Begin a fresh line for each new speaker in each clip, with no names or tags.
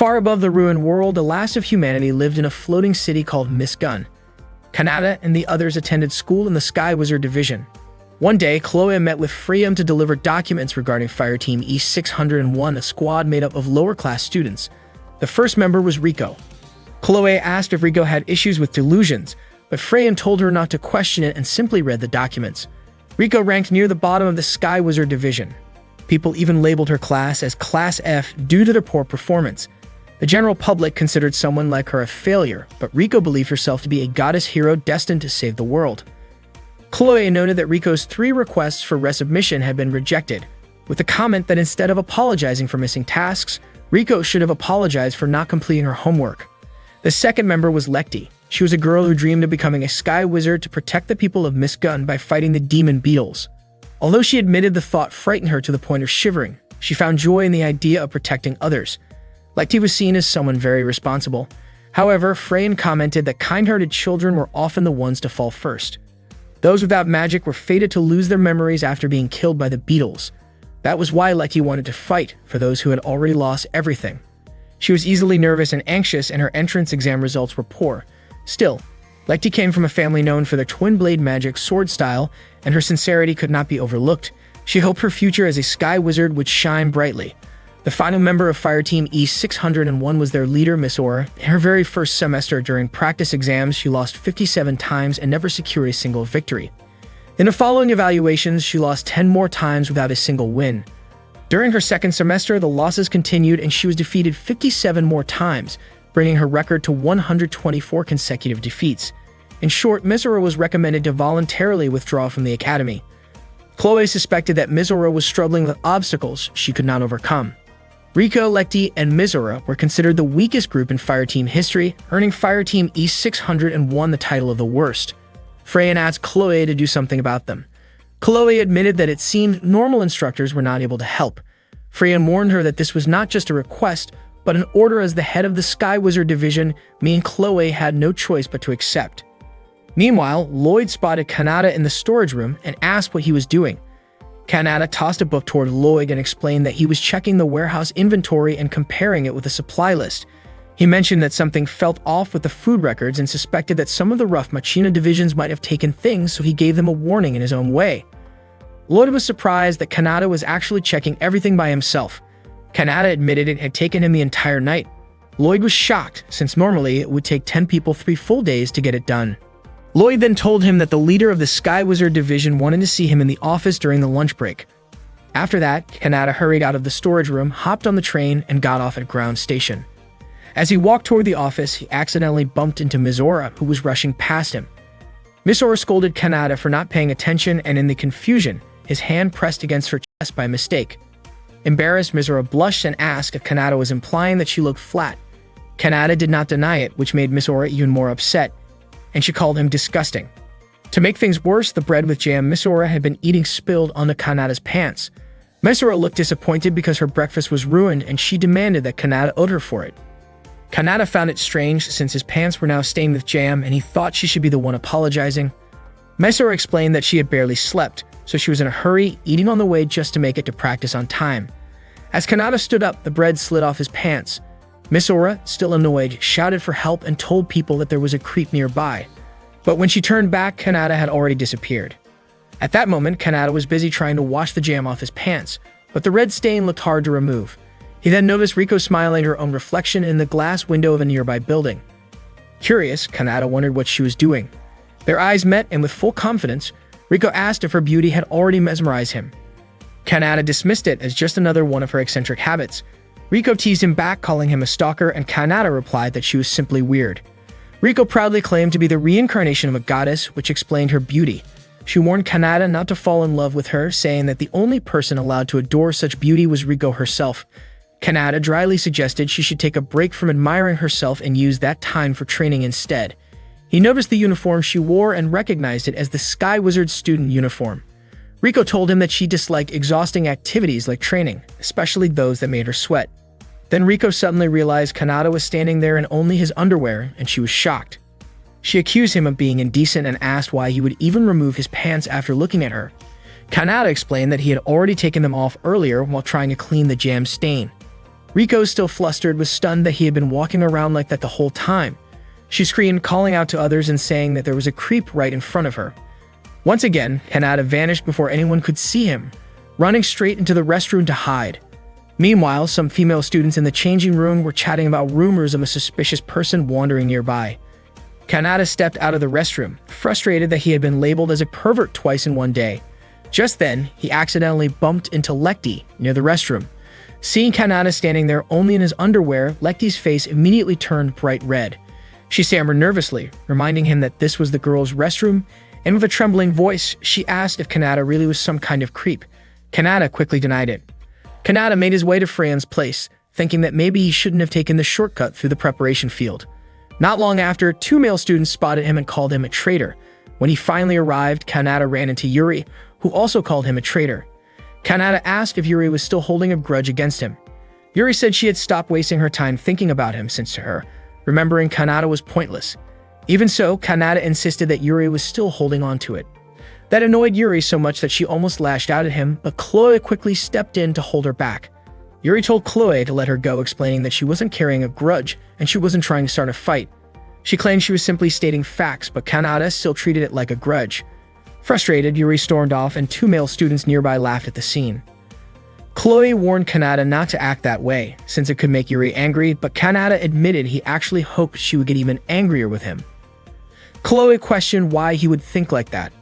Far above the ruined world, the last of humanity lived in a floating city called Miss Gun. Kanata and the others attended school in the Sky Wizard Division. One day, Chloe met with Freya to deliver documents regarding Fireteam E601, a squad made up of lower-class students. The first member was Rico. Chloe asked if Rico had issues with delusions, but Freya told her not to question it and simply read the documents. Rico ranked near the bottom of the Sky Wizard Division. People even labeled her class as Class F due to their poor performance. The general public considered someone like her a failure, but Rico believed herself to be a goddess hero destined to save the world. Chloe noted that Rico's 3 requests for resubmission had been rejected, with the comment that instead of apologizing for missing tasks, Rico should have apologized for not completing her homework. The second member was Lekti. She was a girl who dreamed of becoming a sky wizard to protect the people of Miss Gun by fighting the demon beetles. Although she admitted the thought frightened her to the point of shivering, she found joy in the idea of protecting others. Lekti was seen as someone very responsible. However, Freya commented that kind-hearted children were often the ones to fall first. Those without magic were fated to lose their memories after being killed by the beetles. That was why Lekti wanted to fight for those who had already lost everything. She was easily nervous and anxious, and her entrance exam results were poor. Still, Lekti came from a family known for their twin-blade magic sword style, and her sincerity could not be overlooked. She hoped her future as a sky wizard would shine brightly. The final member of Fireteam E601 was their leader, Miss Aura. In her very first semester during practice exams, she lost 57 times and never secured a single victory. In the following evaluations, she lost 10 more times without a single win. During her second semester, the losses continued and she was defeated 57 more times, bringing her record to 124 consecutive defeats. In short, Miss Aura was recommended to voluntarily withdraw from the academy. Chloe suspected that Miss Aura was struggling with obstacles she could not overcome. Rico, Lekti, and Miss Aura were considered the weakest group in Fireteam history, earning Fireteam E601 the title of the worst. Freya asked Chloe to do something about them. Chloe admitted that it seemed normal instructors were not able to help. Freya warned her that this was not just a request, but an order. As the head of the Sky Wizard Division, me and Chloe had no choice but to accept. Meanwhile, Lloyd spotted Kanata in the storage room and asked what he was doing. Kanata tossed a book toward Lloyd and explained that he was checking the warehouse inventory and comparing it with a supply list. He mentioned that something felt off with the food records and suspected that some of the rough Machina divisions might have taken things, so he gave them a warning in his own way. Lloyd was surprised that Kanata was actually checking everything by himself. Kanata admitted it had taken him the entire night. Lloyd was shocked, since normally it would take 10 people 3 full days to get it done. Lloyd then told him that the leader of the Sky Wizard Division wanted to see him in the office during the lunch break. After that, Kanata hurried out of the storage room, hopped on the train, and got off at ground station. As he walked toward the office, he accidentally bumped into Miss Aura, who was rushing past him. Miss Aura scolded Kanata for not paying attention, and in the confusion, his hand pressed against her chest by mistake. Embarrassed, Miss Aura blushed and asked if Kanata was implying that she looked flat. Kanata did not deny it, which made Miss Aura even more upset, and she called him disgusting. To make things worse, the bread with jam Miss Aura had been eating spilled onto Kanata's pants. Miss Aura looked disappointed because her breakfast was ruined, and she demanded that Kanata owed her for it. Kanata found it strange since his pants were now stained with jam, and he thought she should be the one apologizing. Miss Aura explained that she had barely slept, so she was in a hurry, eating on the way just to make it to practice on time. As Kanata stood up, the bread slid off his pants. Miss Aura, still annoyed, shouted for help and told people that there was a creep nearby. But when she turned back, Kanata had already disappeared. At that moment, Kanata was busy trying to wash the jam off his pants, but the red stain looked hard to remove. He then noticed Rico smiling at her own reflection in the glass window of a nearby building. Curious, Kanata wondered what she was doing. Their eyes met, and with full confidence, Rico asked if her beauty had already mesmerized him. Kanata dismissed it as just another one of her eccentric habits. Rico teased him back, calling him a stalker, and Kanata replied that she was simply weird. Rico proudly claimed to be the reincarnation of a goddess, which explained her beauty. She warned Kanata not to fall in love with her, saying that the only person allowed to adore such beauty was Rico herself. Kanata dryly suggested she should take a break from admiring herself and use that time for training instead. He noticed the uniform she wore and recognized it as the Sky Wizard student uniform. Rico told him that she disliked exhausting activities like training, especially those that made her sweat. Then Rico suddenly realized Kanata was standing there in only his underwear, and she was shocked. She accused him of being indecent and asked why he would even remove his pants after looking at her. Kanata explained that he had already taken them off earlier while trying to clean the jam stain. Riko, still flustered, was stunned that he had been walking around like that the whole time. She screamed, calling out to others and saying that there was a creep right in front of her. Once again, Kanata vanished before anyone could see him, running straight into the restroom to hide. Meanwhile, some female students in the changing room were chatting about rumors of a suspicious person wandering nearby. Kanata stepped out of the restroom, frustrated that he had been labeled as a pervert twice in one day. Just then, he accidentally bumped into Lecty near the restroom. Seeing Kanata standing there only in his underwear, Lecty's face immediately turned bright red. She stammered nervously, reminding him that this was the girls' restroom, and with a trembling voice, she asked if Kanata really was some kind of creep. Kanata quickly denied it. Kanata made his way to Freyan's place, thinking that maybe he shouldn't have taken the shortcut through the preparation field. Not long after, 2 male students spotted him and called him a traitor. When he finally arrived, Kanata ran into Yuri, who also called him a traitor. Kanata asked if Yuri was still holding a grudge against him. Yuri said she had stopped wasting her time thinking about him since to her, remembering Kanata was pointless. Even so, Kanata insisted that Yuri was still holding on to it. That annoyed Yuri so much that she almost lashed out at him, but Chloe quickly stepped in to hold her back. Yuri told Chloe to let her go, explaining that she wasn't carrying a grudge and she wasn't trying to start a fight. She claimed she was simply stating facts, but Kanata still treated it like a grudge. Frustrated, Yuri stormed off and 2 male students nearby laughed at the scene. Chloe warned Kanata not to act that way, since it could make Yuri angry, but Kanata admitted he actually hoped she would get even angrier with him. Chloe questioned why he would think like that.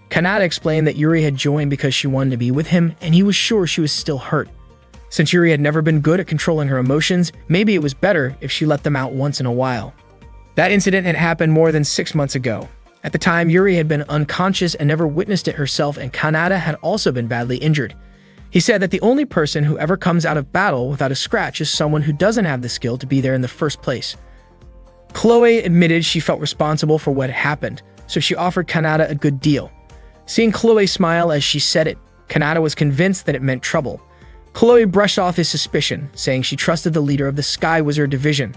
Kanata explained that Yuri had joined because she wanted to be with him, and he was sure she was still hurt. Since Yuri had never been good at controlling her emotions, maybe it was better if she let them out once in a while. That incident had happened more than 6 months ago. At the time, Yuri had been unconscious and never witnessed it herself, and Kanata had also been badly injured. He said that the only person who ever comes out of battle without a scratch is someone who doesn't have the skill to be there in the first place. Chloe admitted she felt responsible for what had happened, so she offered Kanata a good deal. Seeing Chloe smile as she said it, Kanata was convinced that it meant trouble. Chloe brushed off his suspicion, saying she trusted the leader of the Sky Wizard Division.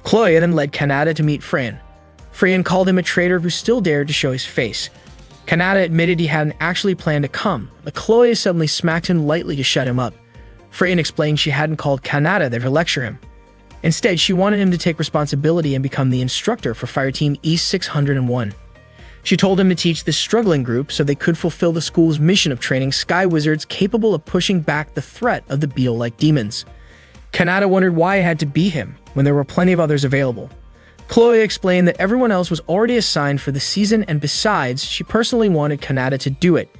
Chloe then led Kanata to meet Freyan. Freyan called him a traitor who still dared to show his face. Kanata admitted he hadn't actually planned to come, but Chloe suddenly smacked him lightly to shut him up. Freyan explained she hadn't called Kanata there to lecture him. Instead, she wanted him to take responsibility and become the instructor for Fireteam E601. She told him to teach this struggling group so they could fulfill the school's mission of training Sky Wizards capable of pushing back the threat of the beetle-like demons. Kanata wondered why it had to be him, when there were plenty of others available. Chloe explained that everyone else was already assigned for the season, and besides, she personally wanted Kanata to do it.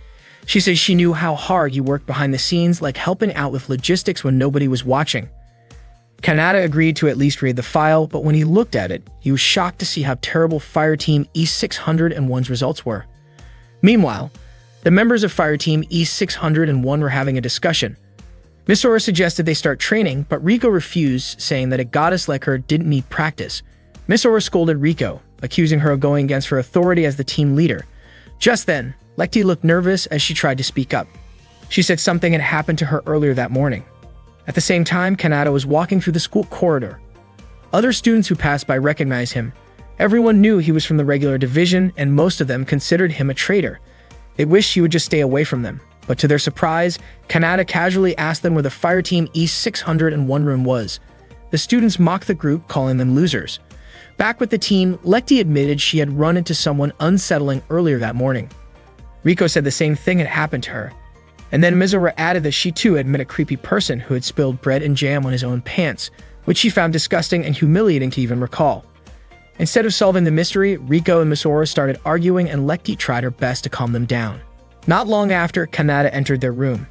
She said she knew how hard he worked behind the scenes, like helping out with logistics when nobody was watching. Kanata agreed to at least read the file, but when he looked at it, he was shocked to see how terrible Fireteam E601's results were. Meanwhile, the members of Fireteam E601 were having a discussion. Misora suggested they start training, but Riko refused, saying that a goddess like her didn't need practice. Misora scolded Riko, accusing her of going against her authority as the team leader. Just then, Lecty looked nervous as she tried to speak up. She said something had happened to her earlier that morning. At the same time, Kanata was walking through the school corridor. Other students who passed by recognized him. Everyone knew he was from the regular division, and most of them considered him a traitor. They wished he would just stay away from them. But to their surprise, Kanata casually asked them where the Fireteam E601 room was. The students mocked the group, calling them losers. Back with the team, Lecty admitted she had run into someone unsettling earlier that morning. Riko said the same thing had happened to her. And then Misora added that she too had met a creepy person who had spilled bread and jam on his own pants, which she found disgusting and humiliating to even recall. Instead of solving the mystery, Riko and Misora started arguing, and Lecty tried her best to calm them down. Not long after, Kanata entered their room.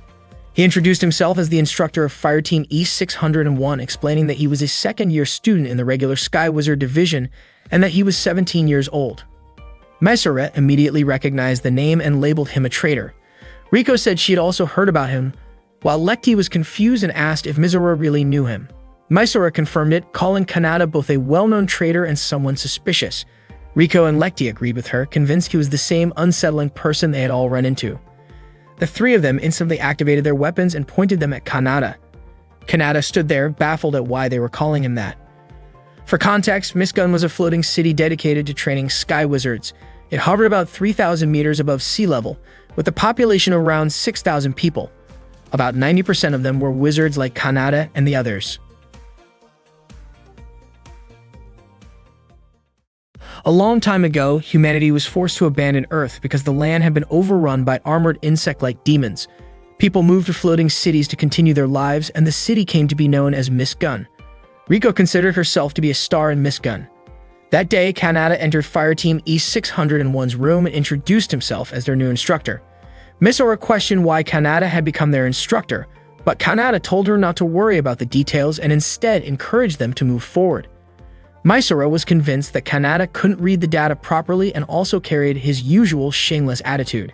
He introduced himself as the instructor of Fireteam E601, explaining that he was a second-year student in the regular Sky Wizard Division and that he was 17 years old. Misora immediately recognized the name and labeled him a traitor. Riko said she had also heard about him, while Lecty was confused and asked if Misora really knew him. Misora confirmed it, calling Kanata both a well-known traitor and someone suspicious. Riko and Lecty agreed with her, convinced he was the same unsettling person they had all run into. The three of them instantly activated their weapons and pointed them at Kanata. Kanata stood there, baffled at why they were calling him that. For context, Miss Gun was a floating city dedicated to training Sky Wizards. It hovered about 3,000 meters above sea level, with a population of around 6,000 people. About 90% of them were wizards like Kanata and the others. A long time ago, humanity was forced to abandon Earth because the land had been overrun by armored insect-like demons. People moved to floating cities to continue their lives, and the city came to be known as Miss Gun. Riko considered herself to be a star in Miss Gun. That day, Kanata entered Fireteam E601's room and introduced himself as their new instructor. Misora questioned why Kanata had become their instructor, but Kanata told her not to worry about the details and instead encouraged them to move forward. Misora was convinced that Kanata couldn't read the data properly and also carried his usual shameless attitude.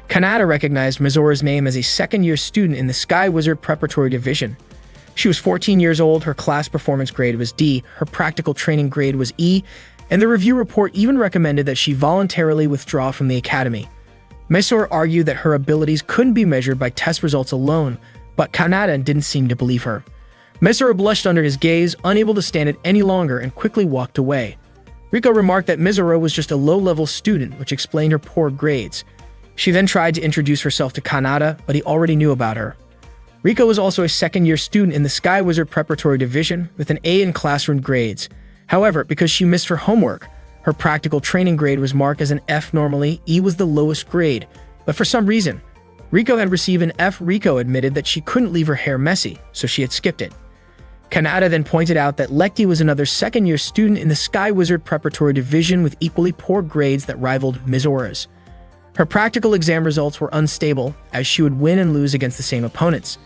Kanata recognized Misora's name as a second-year student in the Sky Wizard Preparatory Division. She was 14 years old, her class performance grade was D, her practical training grade was E, and the review report even recommended that she voluntarily withdraw from the academy. Misora argued that her abilities couldn't be measured by test results alone, but Kanata didn't seem to believe her. Misora blushed under his gaze, unable to stand it any longer, and quickly walked away. Riko remarked that Misora was just a low-level student, which explained her poor grades. She then tried to introduce herself to Kanata, but he already knew about her. Riko was also a second-year student in the Sky Wizard Preparatory Division with an A in classroom grades. However, because she missed her homework, her practical training grade was marked as an F. Normally, E was the lowest grade, but for some reason, Riko had received an F. Riko admitted that she couldn't leave her hair messy, so she had skipped it. Kanata then pointed out that Lekti was another second-year student in the Sky Wizard Preparatory Division with equally poor grades that rivaled Misora's. Her practical exam results were unstable, as she would win and lose against the same opponents.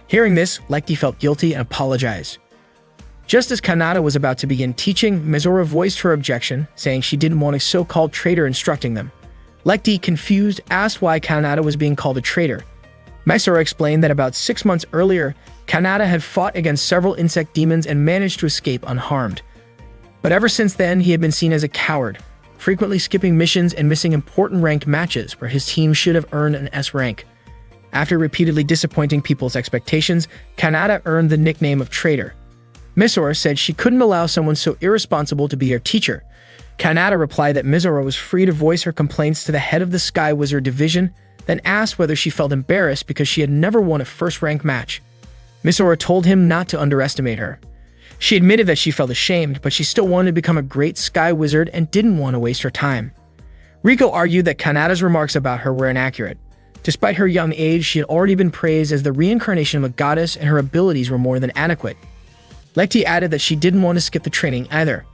Hearing this, Lekti felt guilty and apologized. Just as Kanata was about to begin teaching, Misora voiced her objection, saying she didn't want a so-called traitor instructing them. Lekti, confused, asked why Kanata was being called a traitor. Misora explained that about 6 months earlier, Kanata had fought against several insect demons and managed to escape unharmed. But ever since then, he had been seen as a coward, frequently skipping missions and missing important ranked matches where his team should have earned an S rank. After repeatedly disappointing people's expectations, Kanata earned the nickname of traitor. Misora said she couldn't allow someone so irresponsible to be her teacher. Kanata replied that Misora was free to voice her complaints to the head of the Sky Wizard Division, then asked whether she felt embarrassed because she had never won a first-rank match. Misora told him not to underestimate her. She admitted that she felt ashamed, but she still wanted to become a great Sky Wizard and didn't want to waste her time. Riko argued that Kanata's remarks about her were inaccurate. Despite her young age, she had already been praised as the reincarnation of a goddess and her abilities were more than adequate. Lekti added that she didn't want to skip the training either.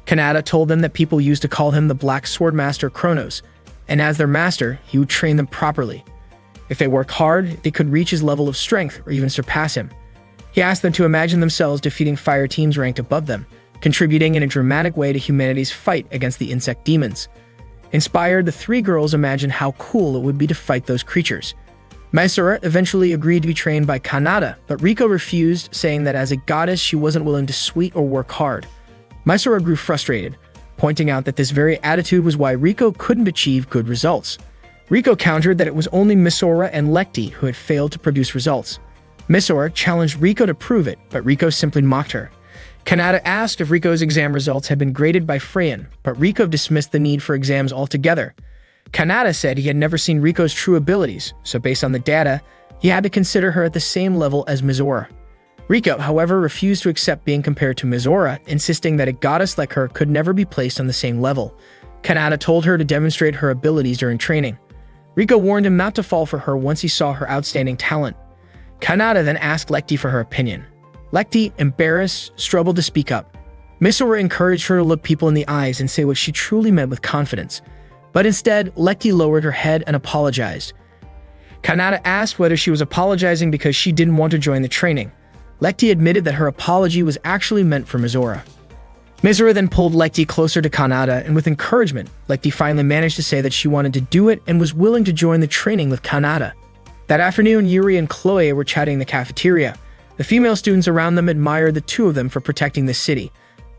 Kanata told them that people used to call him the Black Sword Master Kronos, and as their master, he would train them properly. If they worked hard, they could reach his level of strength or even surpass him. He asked them to imagine themselves defeating fire teams ranked above them, contributing in a dramatic way to humanity's fight against the insect demons. Inspired, the three girls imagined how cool it would be to fight those creatures. Misora eventually agreed to be trained by Kanata, but Riko refused, saying that as a goddess she wasn't willing to sweat or work hard. Misora grew frustrated, pointing out that this very attitude was why Riko couldn't achieve good results. Riko countered that it was only Misora and Lekti who had failed to produce results. Misora challenged Riko to prove it, but Riko simply mocked her. Kanata asked if Riko's exam results had been graded by Freyan, but Riko dismissed the need for exams altogether. Kanata said he had never seen Riko's true abilities, so based on the data, he had to consider her at the same level as Misora. Riko, however, refused to accept being compared to Misora, insisting that a goddess like her could never be placed on the same level. Kanata told her to demonstrate her abilities during training. Riko warned him not to fall for her once he saw her outstanding talent. Kanata then asked Lekti for her opinion. Lekti, embarrassed, struggled to speak up. Misora encouraged her to look people in the eyes and say what she truly meant with confidence. But instead, Lekti lowered her head and apologized. Kanata asked whether she was apologizing because she didn't want to join the training. Lekti admitted that her apology was actually meant for Misora. Misora then pulled Lekti closer to Kanata, and with encouragement, Lekti finally managed to say that she wanted to do it and was willing to join the training with Kanata. That afternoon, Yuri and Chloe were chatting in the cafeteria. The female students around them admired the two of them for protecting the city.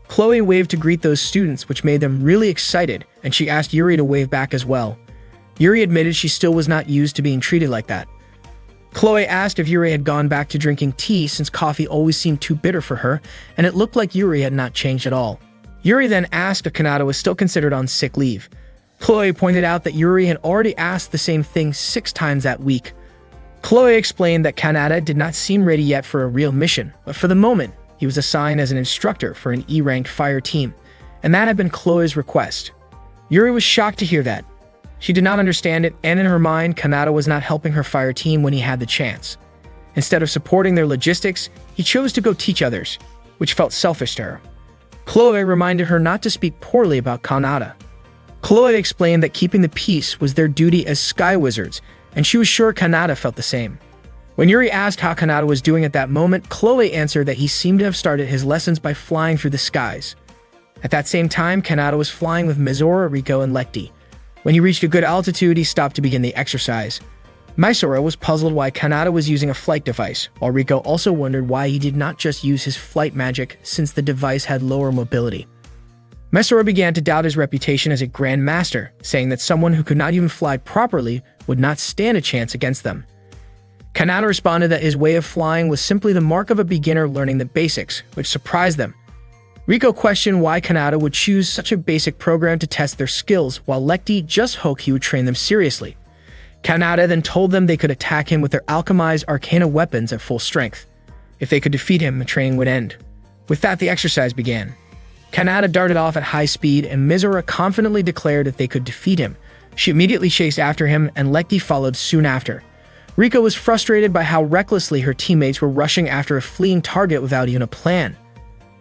Chloe waved to greet those students, which made them really excited, and she asked Yuri to wave back as well. Yuri admitted she still was not used to being treated like that. Chloe asked if Yuri had gone back to drinking tea since coffee always seemed too bitter for her, and it looked like Yuri had not changed at all. Yuri then asked if Kanata was still considered on sick leave. Chloe pointed out that Yuri had already asked the same thing 6 times that week. Chloe explained that Kanata did not seem ready yet for a real mission, but for the moment, he was assigned as an instructor for an E-ranked fire team, and that had been Chloe's request. Yuri was shocked to hear that. She did not understand it, and in her mind, Kanata was not helping her fire team when he had the chance. Instead of supporting their logistics, he chose to go teach others, which felt selfish to her. Chloe reminded her not to speak poorly about Kanata. Chloe explained that keeping the peace was their duty as sky wizards, and she was sure Kanata felt the same. When Yuri asked how Kanata was doing at that moment, Chloe answered that he seemed to have started his lessons by flying through the skies. At that same time, Kanata was flying with Mizora, Riko, and Lecty. When he reached a good altitude, he stopped to begin the exercise. Mizora was puzzled why Kanata was using a flight device, while Riko also wondered why he did not just use his flight magic since the device had lower mobility. Mizora began to doubt his reputation as a Grand Master, saying that someone who could not even fly properly would not stand a chance against them. Kanata responded that his way of flying was simply the mark of a beginner learning the basics, which surprised them. Riko questioned why Kanata would choose such a basic program to test their skills, while Lecty just hoped he would train them seriously. Kanata then told them they could attack him with their alchemized arcana weapons at full strength. If they could defeat him, the training would end. With that, the exercise began. Kanata darted off at high speed, and Mizora confidently declared that they could defeat him. She immediately chased after him, and Lecty followed soon after. Riko was frustrated by how recklessly her teammates were rushing after a fleeing target without even a plan.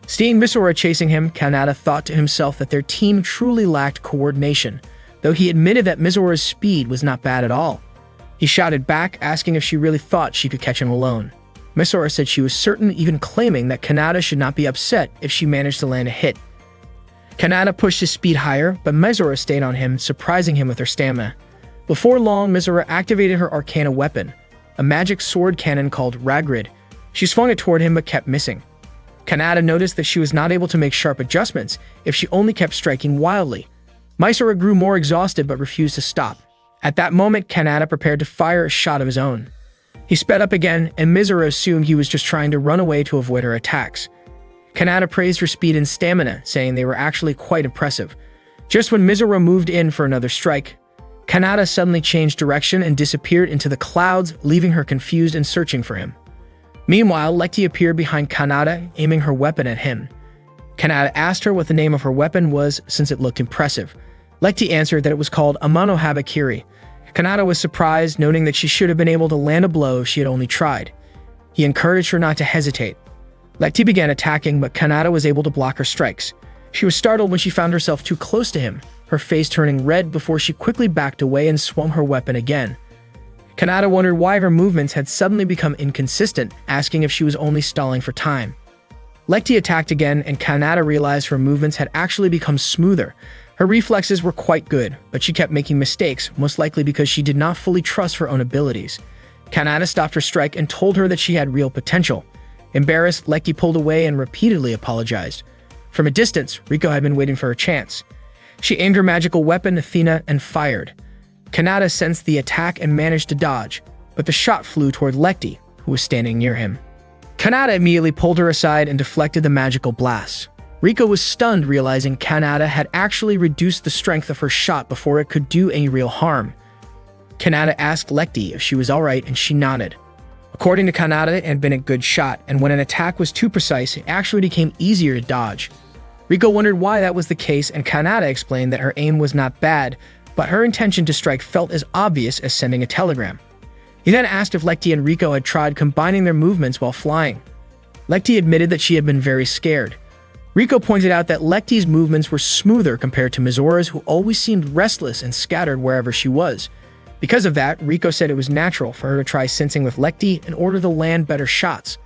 Seeing Mizora chasing him, Kanata thought to himself that their team truly lacked coordination, though he admitted that Mizora's speed was not bad at all. He shouted back, asking if she really thought she could catch him alone. Mizora said she was certain, even claiming that Kanata should not be upset if she managed to land a hit. Kanata pushed his speed higher, but Mizora stayed on him, surprising him with her stamina. Before long, Mizora activated her arcana weapon, a magic sword cannon called Ragrid. She swung it toward him but kept missing. Kanata noticed that she was not able to make sharp adjustments if she only kept striking wildly. Mizora grew more exhausted but refused to stop. At that moment, Kanata prepared to fire a shot of his own. He sped up again, and Mizora assumed he was just trying to run away to avoid her attacks. Kanata praised her speed and stamina, saying they were actually quite impressive. Just when Mizora moved in for another strike, Kanata suddenly changed direction and disappeared into the clouds, leaving her confused and searching for him. Meanwhile, Lecty appeared behind Kanata, aiming her weapon at him. Kanata asked her what the name of her weapon was since it looked impressive. Lecty answered that it was called Amano Habakiri. Kanata was surprised, noting that she should have been able to land a blow if she had only tried. He encouraged her not to hesitate. Lecty began attacking, but Kanata was able to block her strikes. She was startled when she found herself too close to him, her face turning red before she quickly backed away and swung her weapon again. Kanata wondered why her movements had suddenly become inconsistent, asking if she was only stalling for time. Lecty attacked again, and Kanata realized her movements had actually become smoother. Her reflexes were quite good, but she kept making mistakes, most likely because she did not fully trust her own abilities. Kanata stopped her strike and told her that she had real potential. Embarrassed, Lecty pulled away and repeatedly apologized. From a distance, Riko had been waiting for her chance. She aimed her magical weapon, Athena, and fired. Kanata sensed the attack and managed to dodge, but the shot flew toward Lecty, who was standing near him. Kanata immediately pulled her aside and deflected the magical blast. Riko was stunned, realizing Kanata had actually reduced the strength of her shot before it could do any real harm. Kanata asked Lecty if she was alright, and she nodded. According to Kanata, it had been a good shot, and when an attack was too precise, it actually became easier to dodge. Riko wondered why that was the case, and Kanata explained that her aim was not bad, but her intention to strike felt as obvious as sending a telegram. He then asked if Lecty and Riko had tried combining their movements while flying. Lecty admitted that she had been very scared. Riko pointed out that Lecty's movements were smoother compared to Mizora's, who always seemed restless and scattered wherever she was. Because of that, Riko said it was natural for her to try sensing with Lecty in order to land better shots.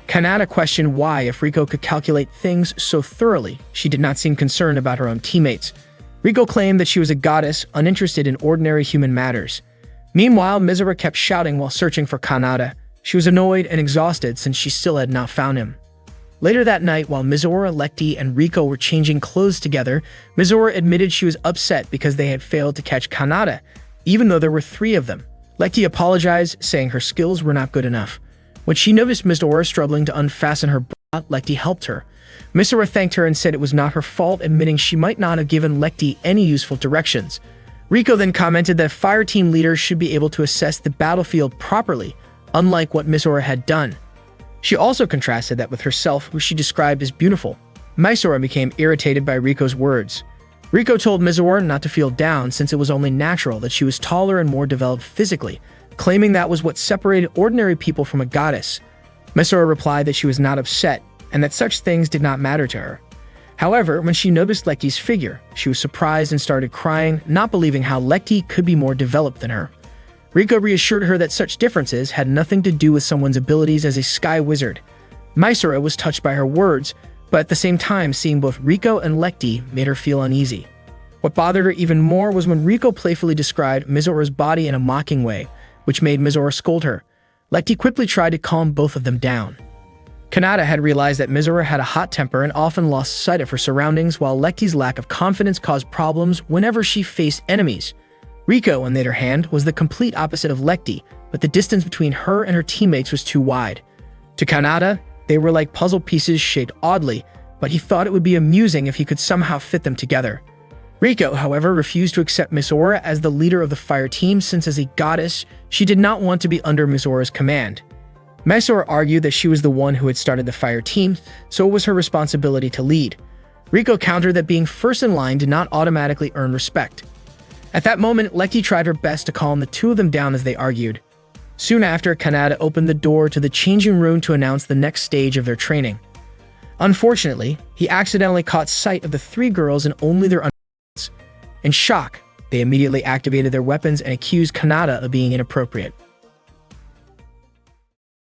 Kanata questioned why, if Riko could calculate things so thoroughly, she did not seem concerned about her own teammates. Riko claimed that she was a goddess, uninterested in ordinary human matters. Meanwhile, Mizora kept shouting while searching for Kanata. She was annoyed and exhausted since she still had not found him. Later that night, while Mizora, Lecty, and Riko were changing clothes together, Mizora admitted she was upset because they had failed to catch Kanata, even though there were 3 of them. Lecty apologized, saying her skills were not good enough. When she noticed Mizora struggling to unfasten her bra, Lecty helped her. Mizora thanked her and said it was not her fault, admitting she might not have given Lecty any useful directions. Riko then commented that fire team leaders should be able to assess the battlefield properly, unlike what Misora had done. She also contrasted that with herself, who she described as beautiful. Misora became irritated by Riko's words. Riko told Misora not to feel down since it was only natural that she was taller and more developed physically, claiming that was what separated ordinary people from a goddess. Misora replied that she was not upset and that such things did not matter to her. However, when she noticed Lecty's figure, she was surprised and started crying, not believing how Lecty could be more developed than her. Riko reassured her that such differences had nothing to do with someone's abilities as a sky wizard. Misora was touched by her words, but at the same time, seeing both Riko and Lecty made her feel uneasy. What bothered her even more was when Riko playfully described Misora's body in a mocking way, which made Misora scold her. Lecty quickly tried to calm both of them down. Kanata had realized that Misora had a hot temper and often lost sight of her surroundings, while Lecty's lack of confidence caused problems whenever she faced enemies. Riko, on the other hand, was the complete opposite of Lecty, but the distance between her and her teammates was too wide. To Kanata, they were like puzzle pieces shaped oddly, but he thought it would be amusing if he could somehow fit them together. Riko, however, refused to accept Misora as the leader of the fire team since as a goddess, she did not want to be under Misora's command. Misora argued that she was the one who had started the fire team, so it was her responsibility to lead. Riko countered that being first in line did not automatically earn respect. At that moment, Lecty tried her best to calm the two of them down as they argued. Soon after, Kanata opened the door to the changing room to announce the next stage of their training. Unfortunately, he accidentally caught sight of the three girls and only their undergarments. In shock, they immediately activated their weapons and accused Kanata of being inappropriate.